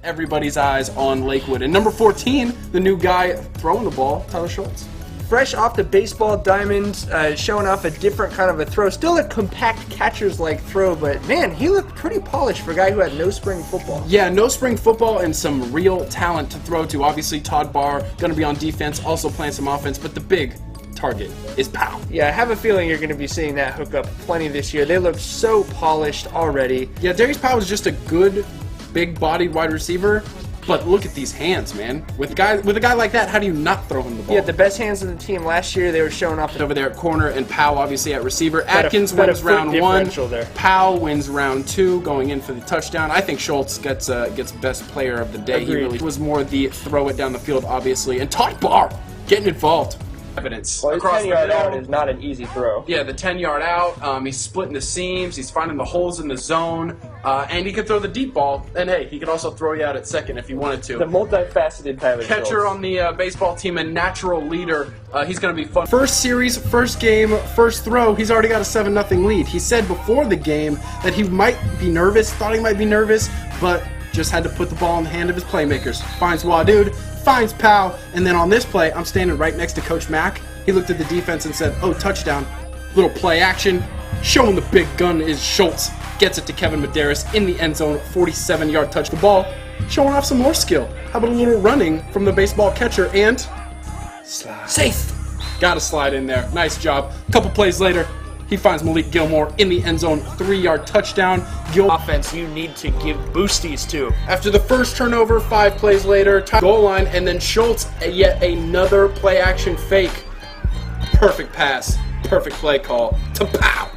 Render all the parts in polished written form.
everybody's eyes on Lakewood. And number 14, the new guy throwing the ball, Tyler Schultz. Fresh off the baseball diamond, showing off a different kind of a throw. Still a compact catcher's-like throw, but man, he looked pretty polished for a guy who had no spring football. Yeah, no spring football and some real talent to throw to. Obviously, Todd Barr going to be on defense, also playing some offense, but the big target is Powell. Yeah, I have a feeling you're going to be seeing that hook up plenty this year. They look so polished already. Yeah, Darius Powell is just a good, big-bodied wide receiver. But look at these hands, man. With a guy like that, how do you not throw him the ball? Yeah, the best hands of the team last year. They were showing off over there at corner, and Powell obviously at receiver. Atkins wins round 1. Powell wins round 2, going in for the touchdown. I think Schultz gets best player of the day. Agreed. He really was more the throw it down the field, obviously. And Todd Barr getting involved. Evidence. Well, his 10-yard out is not an easy throw. Yeah, the 10-yard out. He's splitting the seams. He's finding the holes in the zone. And he can throw the deep ball. And hey, he could also throw you out at second if he wanted to. The multifaceted Tyler Catcher Schultz. on the baseball team and natural leader. He's going to be fun. First series, first game, first throw. He's already got a 7-0 lead. He said before the game that he might be nervous, thought he might be nervous, but just had to put the ball in the hand of his playmakers. Finds Wadude, finds Powell, and then on this play, I'm standing right next to Coach Mack. He looked at the defense and said, oh, touchdown. Little play action. Showing the big gun is Schultz. Gets it to Kevin Medeiros in the end zone. 47-yard touch the ball. Showing off some more skill. How about a little running from the baseball catcher and slide. Safe. Got to slide in there. Nice job. A couple plays later, he finds Malik Gilmore in the end zone. 3-yard touchdown. Offense you need to give boosties to. After the first turnover, 5 plays later, goal line, and then Schultz, yet another play action fake. Perfect pass, perfect play call to Powell.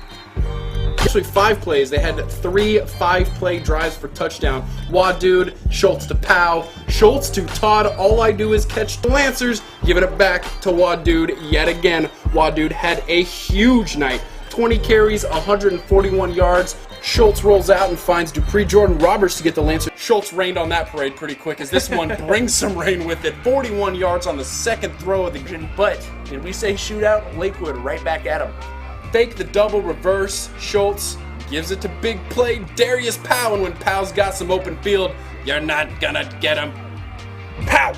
Actually, 5 plays. They had 3 5-play drives for touchdown. Wadude, Schultz to Powell, Schultz to Todd. All I do is catch the Lancers, giving it back to Wadude yet again. Wadude had a huge night. 20 carries, 141 yards. Schultz rolls out and finds Dupree Jordan Roberts to get the Lancers. Schultz rained on that parade pretty quick as this one brings some rain with it. 41 yards on the second throw of the game. But did we say shootout? Lakewood right back at him. Fake the double reverse. Schultz gives it to big play Darius Powell, and when Powell's got some open field, you're not gonna get him. Pow!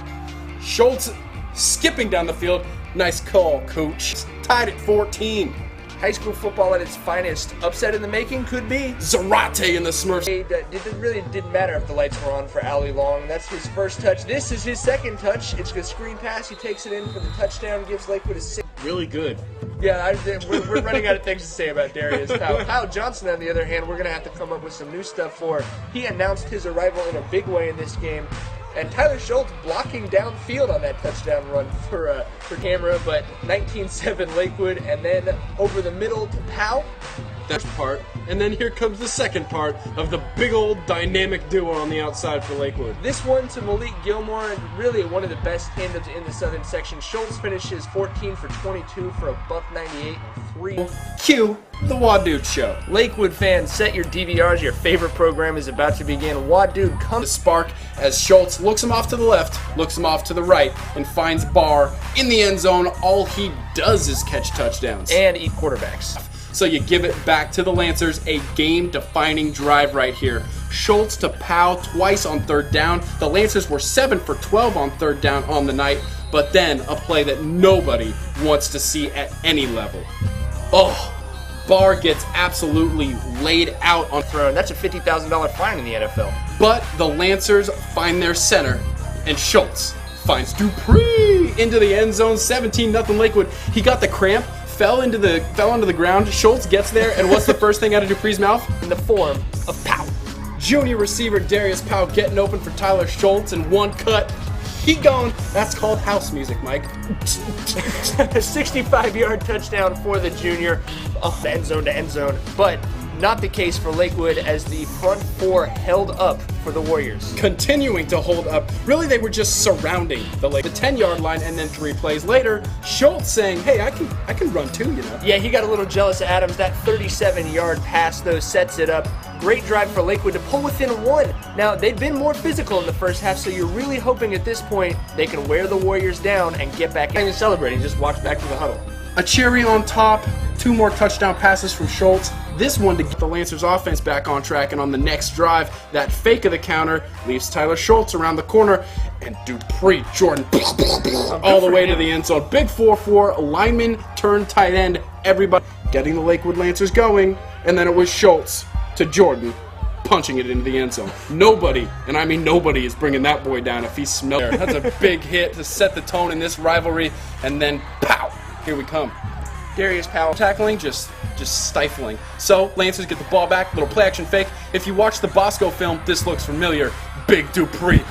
Schultz skipping down the field. Nice call, coach. Tied at 14. High school football at its finest. Upset in the making could be. Zarate in the Smurfs. It really didn't matter if the lights were on for Ali Long. That's his first touch. This is his second touch. It's a screen pass. He takes it in for the touchdown. Gives Lakewood a 6. Really good. Yeah, we're running out of things to say about Darius Powell. Kyle Johnson, on the other hand, we're going to have to come up with some new stuff for. He announced his arrival in a big way in this game. And Tyler Schultz blocking downfield on that touchdown run for camera, but 19-7 Lakewood, and then over the middle to Powell. That's part. And then here comes the second part of the big old dynamic duo on the outside for Lakewood. This one to Malik Gilmore, and really one of the best tandems in the southern section. Schultz finishes 14 for 22 for a $198 and 3. Cue the Wadude Show. Lakewood fans, set your DVRs. Your favorite program is about to begin. Wadude comes. The spark as Schultz looks him off to the left, looks him off to the right, and finds Barr in the end zone. All he does is catch touchdowns. And eat quarterbacks. So you give it back to the Lancers, a game-defining drive right here. Schultz to Powell twice on third down. The Lancers were 7 for 12 on third down on the night, but then a play that nobody wants to see at any level. Oh, Barr gets absolutely laid out on throw. That's a $50,000 fine in the NFL. But the Lancers find their center, and Schultz finds Dupree into the end zone. 17-0 Lakewood. He got the cramp. Fell onto the ground. Schultz gets there, and what's the first thing out of Dupree's mouth? In the form of Powell. Junior receiver Darius Powell getting open for Tyler Schultz, and one cut. He gone. That's called house music, Mike. A 65-yard touchdown for the junior. End zone to end zone. But not the case for Lakewood as the front four held up for the Warriors. Continuing to hold up. Really, they were just surrounding the 10-yard line, and then 3 plays later, Schultz saying, hey, I can run too, you know. Yeah, he got a little jealous of Adams. That 37-yard pass, though, sets it up. Great drive for Lakewood to pull within 1. Now, they've been more physical in the first half, so you're really hoping at this point they can wear the Warriors down and get back in and celebrating. Just walks back to the huddle. A cherry on top, 2 more touchdown passes from Schultz. This one to get the Lancers offense back on track, and on the next drive, that fake of the counter leaves Tyler Schultz around the corner, and Dupree Jordan all the way to the end zone. Big 4-4, lineman turned tight end, everybody getting the Lakewood Lancers going, and then it was Schultz to Jordan, punching it into the end zone. Nobody, and I mean nobody, is bringing that boy down if he smells. That's a big hit to set the tone in this rivalry, and then pow, here we come. Darius Powell Tackling, just stifling. So, Lancers get the ball back, little play action fake. If you watch the Bosco film, this looks familiar. Big Dupree.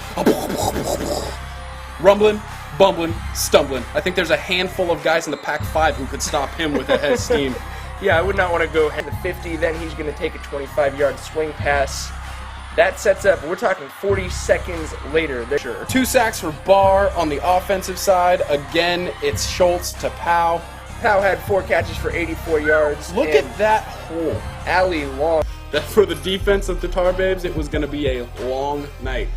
Rumbling, bumbling, stumbling. I think there's a handful of guys in the Pac-5 who could stop him with a head of steam. Yeah, I would not want to go ahead to 50. Then he's going to take a 25-yard swing pass. That sets up, we're talking 40 seconds later. Sure. 2 sacks for Barr on the offensive side. Again, it's Schultz to Powell. Powell had 4 catches for 84 yards. Look at that hole. Allie Long. That for the defense of the Tar Babes, it was going to be a long night.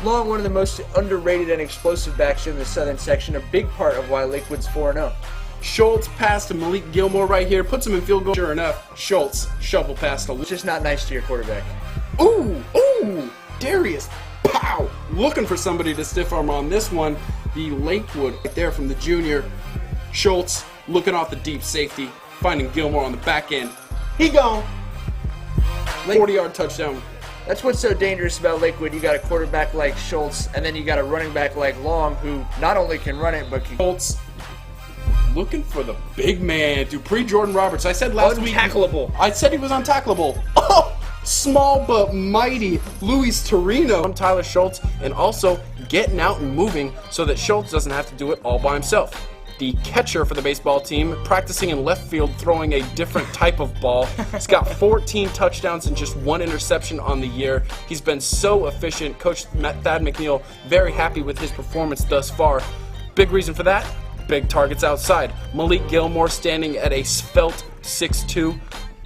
Long, one of the most underrated and explosive backs in the southern section, a big part of why Lakewood's 4-0. Schultz passed to Malik Gilmore right here, puts him in field goal. Sure enough, Schultz shovel passed It's just not nice to your quarterback. Ooh, Darius, pow! Looking for somebody to stiff arm on this one. The Lakewood right there from the junior. Schultz looking off the deep safety, finding Gilmore on the back end. He gone. 40-yard touchdown. That's what's so dangerous about Lakewood. You got a quarterback like Schultz, and then you got a running back like Long, who not only can run it, but can... Schultz looking for the big man, Dupree Jordan Roberts. I said last week... Untackleable. I said he was untackleable. Oh! Small but mighty Luis Torino. Tyler Schultz, and also getting out and moving so that Schultz doesn't have to do it all by himself. The catcher for the baseball team, practicing in left field, throwing a different type of ball. He's got 14 touchdowns and just 1 interception on the year. He's been so efficient. Coach Thad McNeil, very happy with his performance thus far. Big reason for that, big targets outside. Malik Gilmore standing at a svelte 6'2".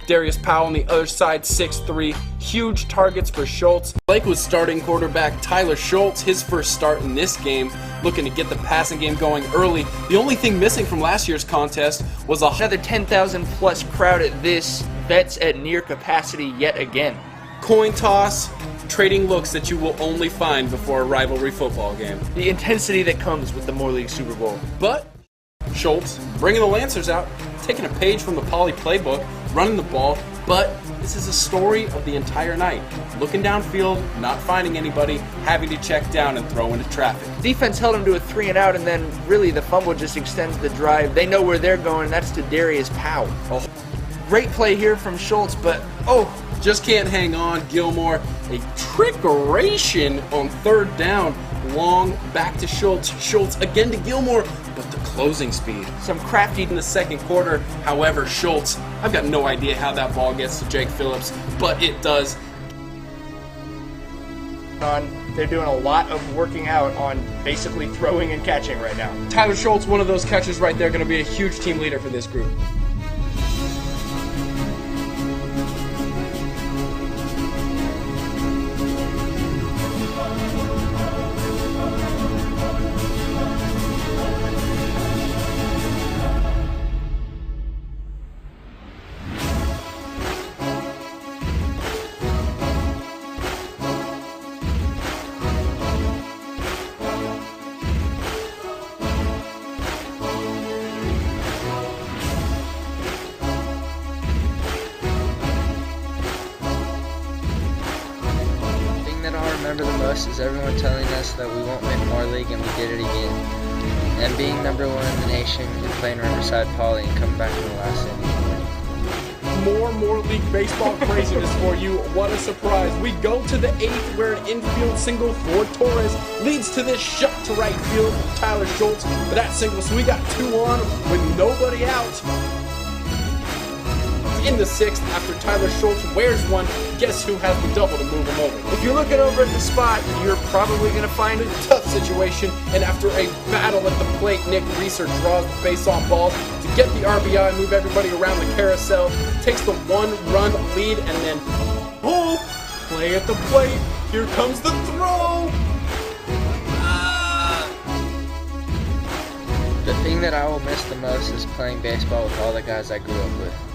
Darius Powell on the other side, 6'3". Huge targets for Schultz. Lakewood's starting quarterback, Tyler Schultz, his first start in this game, looking to get the passing game going early. The only thing missing from last year's contest was another 10,000 plus crowd at this. Vets at near capacity yet again. Coin toss, trading looks that you will only find before a rivalry football game. The intensity that comes with the Moore League Super Bowl. But Schultz bringing the Lancers out, taking a page from the Poly playbook, running the ball, but this is a story of the entire night. Looking downfield, not finding anybody, having to check down and throw into traffic. Defense held him to a 3-and-out, and then really the fumble just extends the drive. They know where they're going, and that's to Darius Powell. Oh, great play here from Schultz, but just can't hang on. Gilmore, a trickeration on 3rd down. Long back to Schultz. Schultz again to Gilmore, but the closing speed. Some crafty in the second quarter. However, Schultz, I've got no idea how that ball gets to Jake Phillips, but it does. They're doing a lot of working out on basically throwing and catching right now. Tyler Schultz, one of those catchers right there, going to be a huge team leader for this group. remember the most is everyone telling us that we won't win Moore League, and we did it again. And being #1 in the nation and playing Riverside Poly and coming back in the last inning. More Moore League baseball craziness for you. What a surprise. We go to the 8th where an infield single for Torres leads to this shot to right field from Tyler Schultz for that single. So we got 2 on with nobody out. In the 6th, after Tyler Schultz wears one, guess who has the double to move him over? If you're looking over at the spot, you're probably going to find a tough situation, and after a battle at the plate, Nick Reeser draws the base on balls to get the RBI, move everybody around the carousel, takes the 1-run lead, and then, play at the plate. Here comes the throw. The thing that I will miss the most is playing baseball with all the guys I grew up with.